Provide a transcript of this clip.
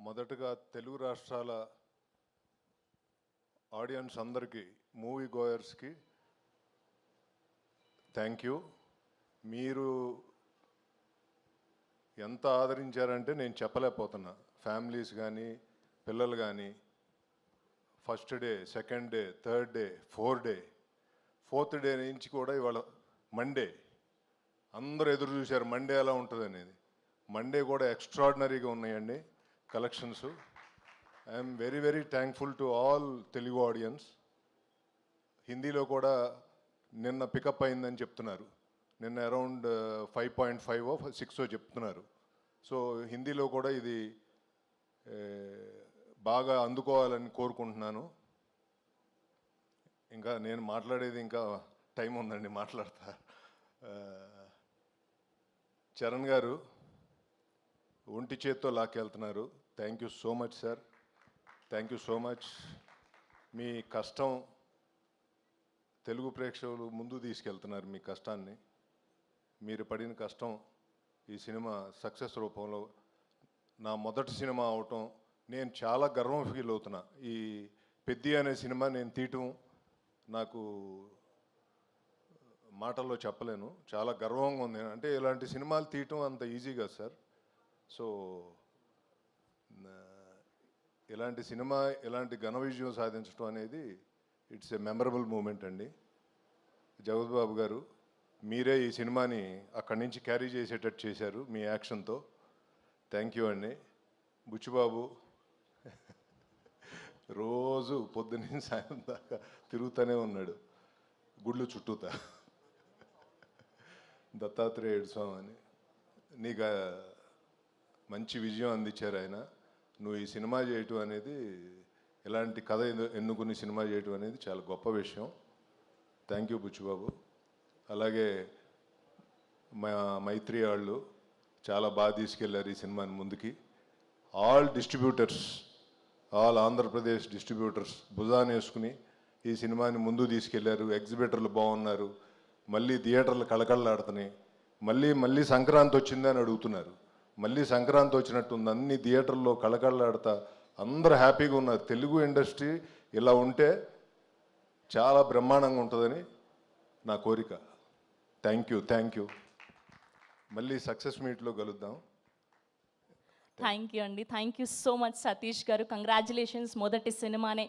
మొదటగా తెలుగు రాష్ట్రాల ఆడియన్స్ అందరికీ, మూవీ గోయర్స్కి థ్యాంక్ యూ. మీరు ఎంత ఆదరించారంటే నేను చెప్పలేకపోతున్నా. ఫ్యామిలీస్ కానీ పిల్లలు కానీ first day, second day, third day, fourth day నుంచి కూడా ఇవాళ మండే అందరూ ఎదురు చూశారు మండే ఎలా ఉంటుంది అనేది. మండే కూడా ఎక్స్ట్రాడినరీగా ఉన్నాయండి collections. I'm very very thankful to all Telugu audience. హిందీలో కూడా నిన్న పికప్ అయిందని చెప్తున్నారు. నిన్న అరౌండ్ 5.5 6 చెప్తున్నారు. సో హిందీలో కూడా ఇది బాగా అందుకోవాలని కోరుకుంటున్నాను. ఇంకా నేను మాట్లాడేది ఇంకా టైం ఉందండి, మాట్లాడతా. చరణ్ గారు ఒంటి చేత్తో లాక్కెళ్తున్నారు. Thank you so much sir, thank you so much. మీ కష్టం తెలుగు ప్రేక్షకులు ముందు తీసుకెళ్తున్నారు. మీ కష్టాన్ని, మీరు పడిన కష్టం ఈ సినిమా సక్సెస్ రూపంలో నా మొదటి సినిమా అవటం నేను చాలా గర్వం ఫీల్ అవుతున్నా. ఈ పెద్ది అనే సినిమా నేను తీయటం నాకు మాటల్లో చెప్పలేను, చాలా గర్వంగా ఉంది. అంటే ఇలాంటి సినిమాలు తీయటం అంత ఈజీగా సార్. సో ఇలాంటి సినిమా ఇలాంటి ఘన విజయం సాధించడం అనేది ఇట్స్ ఏ మెమరబుల్ మూమెంట్ అండి. జగత్ బాబు గారు, మీరే ఈ సినిమాని అక్కడి నుంచి క్యారీ చేసేటట్టు చేశారు మీ యాక్షన్తో. థ్యాంక్ యూ అండి. బుచ్చిబాబు రోజు పొద్దున్న సాయం దాకా తిరుగుతూనే ఉన్నాడు గుళ్ళు చుట్టూతా. దత్తాత్రేయుడు స్వామి అని నీకు మంచి విజయం అందించారు ఆయన. నువ్వు ఈ సినిమా చేయటం అనేది, ఇలాంటి కథ ఎన్నుకుని సినిమా చేయటం అనేది చాలా గొప్ప విషయం. Thank you Buchibabu. అలాగే మా మైత్రి వాళ్ళు చాలా బాగా తీసుకెళ్లారు ఈ సినిమాని ముందుకి. All distributors, all Andhra Pradesh distributors భుజాన్ని వేసుకుని ఈ సినిమాని ముందు తీసుకెళ్లారు. ఎగ్జిబిటర్లు బాగున్నారు, మళ్ళీ థియేటర్లు కళకళలాడుతున్నాయి. మళ్ళీ సంక్రాంతి వచ్చిందని అడుగుతున్నారు. మళ్ళీ సంక్రాంతి వచ్చినట్టుంది, అన్ని థియేటర్లో కళకళలాడుతా అందరూ హ్యాపీగా ఉన్నారు. తెలుగు ఇండస్ట్రీ ఇలా ఉంటే చాలా బ్రహ్మాండంగా ఉంటుందని నా కోరిక. Thank you. మళ్ళీ సక్సెస్ మీట్లో కలుద్దాం. థ్యాంక్ యూ అండి. Thank you so much Satish గారు. కంగ్రాచులేషన్స్, మొదటి సినిమానే